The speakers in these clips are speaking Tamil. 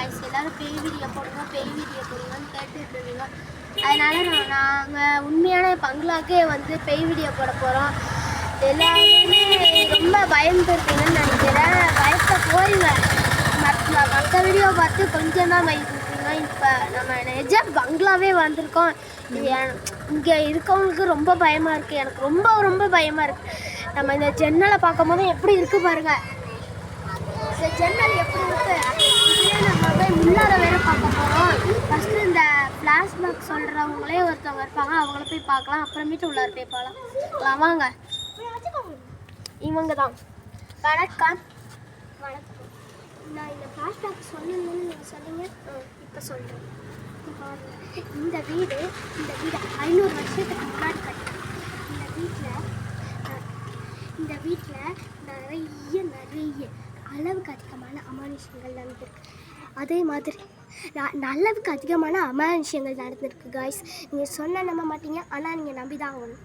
கைஸ் எல்லாரும் பேய் வீடியோ போடுங்கன்னு கேட்டுட்டு இருந்தீங்க. அதனால நாங்கள் உண்மையான பங்களாக்கே வந்து பேய் வீடியோ போட போகிறோம். எல்லாருமே ரொம்ப பயந்துருக்கீங்கன்னு நினைக்கிறேன். பயத்தை போயிங்க மற்ற வீடியோ பார்த்து கொஞ்சம் தான் பயந்துருக்கீங்க. இப்போ நம்ம நிஜ பங்களாவே வந்திருக்கோம். இங்கே இருக்கவங்களுக்கு ரொம்ப பயமாக இருக்குது. எனக்கு ரொம்ப பயமாக இருக்குது. நம்ம இந்த ஜன்னலை பார்க்கும் போது எப்படி இருக்குது பாருங்கள். இந்த ஜன்னல் எப்படி இருக்குது, இதுலேயே நம்ம போய் உள்ளார வேறு பார்க்க போகிறோம். ஃபஸ்ட்டு இந்த ஃப்ளாஷ்பேக் சொல்கிறவங்களே ஒருத்தவங்க இருப்பாங்க, அவங்கள போய் பார்க்கலாம். அப்புறமேட்டு உள்ளார போய் பார்க்கலாம். வாங்க, இவங்க தான். வணக்கம். நான் இந்த ஃப்ளாஷ்பேக் சொல்லணும்னு நீங்கள் சொன்னீங்க. இப்போ சொல்கிறேன். இந்த வீடு 500 வருஷத்துக்கு முன்னாடி கட்டணும். இந்த வீட்டில் நிறைய அளவுக்கு அதிகமான அமானுஷங்கள் நடந்திருக்கு. அதே மாதிரி அளவுக்கு அதிகமான அமானுஷங்கள் நடந்திருக்கு காய்ஸ். நீங்கள் சொன்ன நம்ப மாட்டீங்க, ஆனால் நீங்கள் நம்பி தான் ஆகணும்.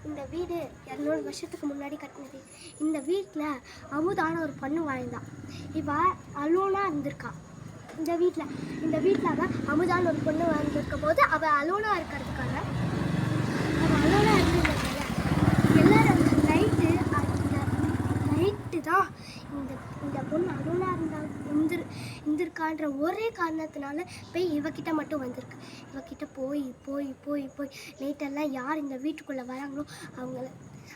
இந்த வீடு 200 வருஷத்துக்கு முன்னாடி கட்டினது. இந்த வீட்டில் அமுதான ஒரு பொண்ணு வாழ்ந்தான். இவள் அலோனாக இருந்திருக்கா. இந்த வீட்டில் அவள் அமுதான ஒரு பொண்ணு வாழ்ந்திருக்கும் போது அவள் அலோனாக இருக்கிறதுக்காக அலோனாக இருந்ததுனால எல்லாரும் நைட்டு தான் இந்த பொண்ணு அலோனா இருந்திருக்கான்ற ஒரே காரணத்தினால போய் இவகிட்ட மட்டும் வந்திருக்கு. இவகிட்ட போய் நைட்டெல்லாம் யார் இந்த வீட்டுக்குள்ளே வராங்களோ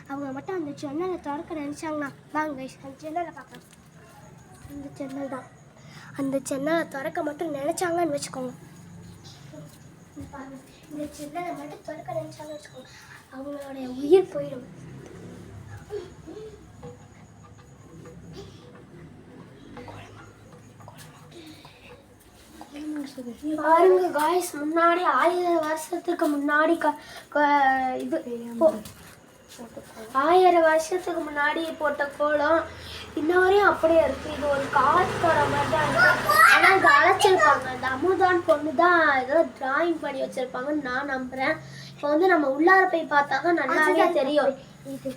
அவங்க மட்டும் அந்த ஜன்னலை திறக்க நினச்சாங்கன்னா வாங்க அந்த ஜன்னலை பார்க்கலாம். இந்த ஜன்னல் தான். அந்த ஜன்னலை திறக்க மட்டும் நினச்சாங்கன்னு வச்சுக்கோங்க. இந்த ஜன்னலை மட்டும் திறக்க நினச்சாங்கன்னு வச்சுக்கோங்க, அவங்களுடைய உயிர் போயிடும். பாருங்க காய்ஸ், முன்னாடி 1000 வருஷத்துக்கு முன்னாடி 1000 வருஷத்துக்கு முன்னாடி போட்ட கோலம் இன்ன வரையும் அப்படியே இருக்குது. இது ஒரு காத்தோட மாதிரி தான் இருக்குது. ஆனால் இது அழைச்சிருப்பாங்க. இந்த அமுதான் பொண்ணு தான் ஏதோ டிராயிங் பண்ணி வச்சுருப்பாங்கன்னு நான் நம்புகிறேன். இப்போ வந்து நம்ம உள்ளார போய் பார்த்தா தான் நல்லாவே தெரியும். இது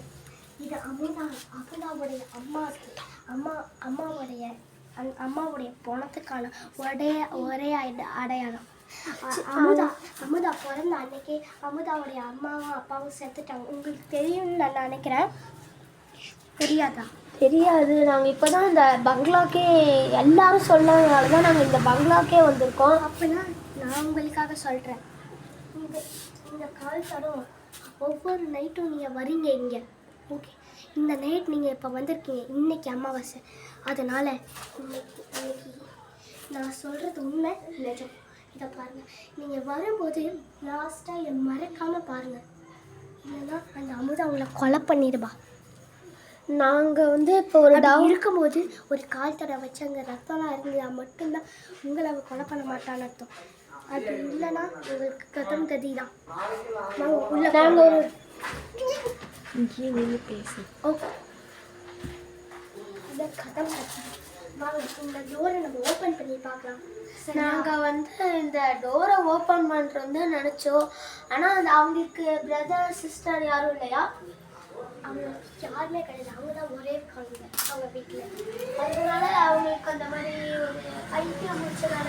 அமுதாவுடைய அம்மாவுடைய பணத்துக்கான ஒரே அடையாளம். அமுதா பிறந்த அன்னைக்கு அமுதாவுடைய அம்மாவும் அப்பாவும் செத்துட்டாங்க. உங்களுக்கு தெரியும்னு நான் நினைக்கிறேன். தெரியாது. நாங்கள் இப்போ தான் இந்த பங்களாக்கே எல்லாரும் சொன்னதுனால தான் நாங்கள் இந்த பங்களாக்கே வந்திருக்கோம். அப்படின்னா நான் உங்களுக்காக சொல்கிறேன். இந்த கால் தடம் ஒவ்வொரு நைட்டும் நீங்கள் வரீங்க இங்கே. ஓகே, இந்த நைட் நீங்கள் இப்போ வந்திருக்கீங்க. இன்றைக்கி அமாவாசை. அதனால் இன்னைக்கு நான் சொல்கிறது உண்மை நிஜம். இதை பாருங்கள். நீங்கள் வரும்போது லாஸ்ட்டாக இதை மறக்காமல் பாருங்கள். இல்லைன்னா அந்த அமுதா அவங்கள கொலை பண்ணிடுவா. நாங்கள் வந்து இப்போ ஒரு இருக்கும்போது ஒரு கால் தடவை வச்சு அங்கே ரத்தம்லாம் இருந்ததா மட்டும்தான் உங்களை அவள் கொலை பண்ண மாட்டான்னு அர்த்தம். அது இல்லைன்னா உங்களுக்கு கதம் கதி தான். நாங்கள் ஒரு பேசு. ஓகே, இந்த கதம் கதி வாங்க. இந்த டோரை நம்ம ஓப்பன் பண்ணி பார்க்கலாம். நாங்கள் வந்து இந்த டோரை ஓப்பன் பண்ணுறது நினச்சோம். ஆனால் அது அவங்களுக்கு பிரதர் சிஸ்டர் யாரும் இல்லையா? அவங்க யாருமே கிடையாது. அவங்க தான் ஒரே இருக்காங்க அவங்க வீட்டில். அதனால அவங்களுக்கு அந்த மாதிரி ஒரு ஐக்கியம் முடிச்சதால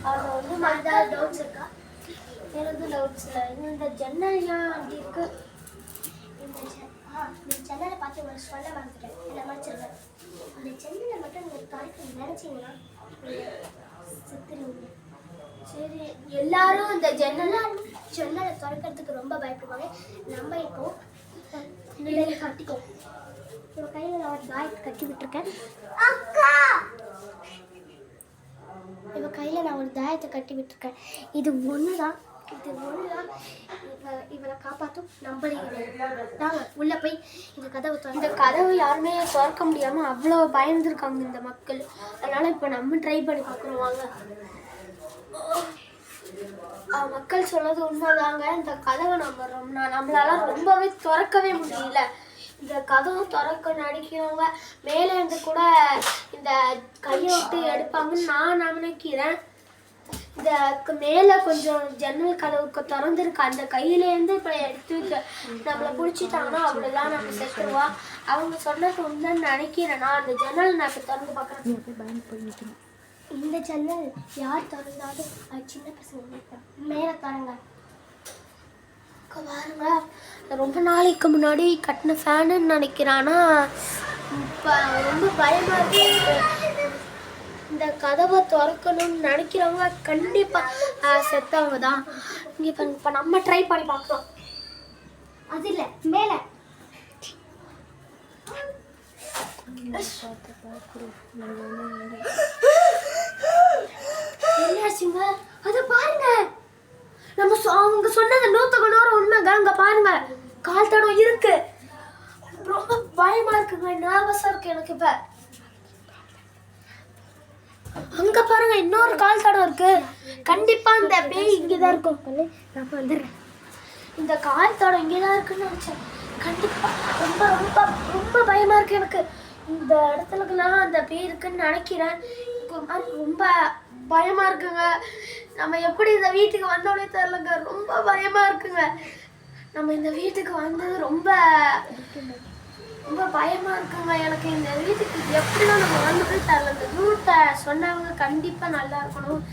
அவங்க வந்து மறுதான் டவுட்ஸ் இருக்கா? எனக்கு டவுட்ஸ் இல்லை. இந்த ஜன்னல் ஏன் அப்படி இருக்கு? இந்த ஜன்னலை பார்த்து உங்களுக்கு சொல்ல மறந்துட்டேன். என்ன மறைச்சிருக்கேன். அந்த ஜன்னலை மட்டும் நீங்கள் தாய்க்கு நினச்சிங்கன்னா செத்துருவீங்க. சரி, எல்லாரும் இந்த ஜன்னலை திறக்கிறதுக்கு ரொம்ப பயப்படுவாங்க. நம்ம இப்போ இதில் கட்டிக்கோ. இவன் கையில் நான் ஒரு தாயத்தை கட்டி விட்டுருக்கேன். இவன் கையில் நான் ஒரு தாயத்தை கட்டி விட்டுருக்கேன். இது ஒன்று தான் இவனை காப்பாற்றும். நாங்கள் உள்ளே போய் இந்த கதவை யாருமே திறக்க முடியாமல் அவ்வளோ பயந்துருக்காங்க இந்த மக்கள். அதனால் இப்போ நம்ம ட்ரை பண்ணி பார்க்குறோம். வாங்க. மக்கள் சொன்னது உண்மைதாங்க. இந்த கதவை நம்மளால ரொம்பவே திறக்கவே முடியல. இந்த கதவு திறக்க நடிக்கிறவங்க மேலே இருந்து கூட இந்த கையை விட்டு எடுப்பாங்கன்னு நான் நினைக்கிறேன். இந்த மேலே கொஞ்சம் ஜன்னல் கதவுக்கு திறந்துருக்கு. அந்த கையிலேருந்து இப்போ எடுத்து நம்மளை பிடிச்சிட்டாங்கன்னா அவ்வளோதான், நம்ம செத்துருவா. அவங்க சொன்னது உண்மைன்னு நினைக்கிறேன். நான் அந்த ஜன்னல் நான் இப்போ திறந்து பார்க்குறேன். பயந்து போய் நிற்கணும். இந்த ஜன்னல் யார் திறந்தாலும் அது சின்ன பசங்க மேலே தரங்க பாருங்க. ரொம்ப நாளைக்கு முன்னாடி கட்டின ஃபேனுன்னு நினைக்கிறேன். ஆனால் இப்போ ரொம்ப பயமாக இருக்கு. இந்த கதவை திறக்கணும்னு நினைக்கிறவங்க கண்டிப்பாக செத்தவங்க தான். இங்கே இப்போ நம்ம ட்ரை பண்ணி பார்க்கலாம். அது இல்லை மேலே என்னாச்சுங்க? அதை பாருங்க. நம்ம அவங்க சொன்னது 100% உண்மைங்க. அங்க பாருங்க கால் தடம் இருக்கு. ரொம்ப பயமா இருக்குங்க, நர்வஸா இருக்கு எனக்கு. இப்ப அங்க பாருங்க இன்னொரு கால் தடம் இருக்கு. கண்டிப்பா இந்த பேய் இங்கதான் இருக்கும். நான் வந்துடுறேன். இந்த கால் தடம் இங்கதான் இருக்குன்னு நினைச்சேன். கண்டிப்பா ரொம்ப ரொம்ப ரொம்ப பயமா இருக்கு எனக்கு. இந்த இடத்துலலாம் அந்த பேய் இருக்குன்னு நினைக்கிறேன். ரொம்ப பயமா இருக்குங்க. நம்ம எப்படி இந்த வீட்டுக்கு வந்தோடனே தெரியலங்க. ரொம்ப பயமா இருக்குங்க. நம்ம இந்த வீட்டுக்கு வந்தது ரொம்ப ரொம்ப பயமா இருக்குங்க எனக்கு. இந்த வீட்டுக்கு எப்படிதான் நம்ம வந்தது தெரியல. இந்த ரூட்டை சொன்னவங்க கண்டிப்பா நல்லா இருக்கணும்.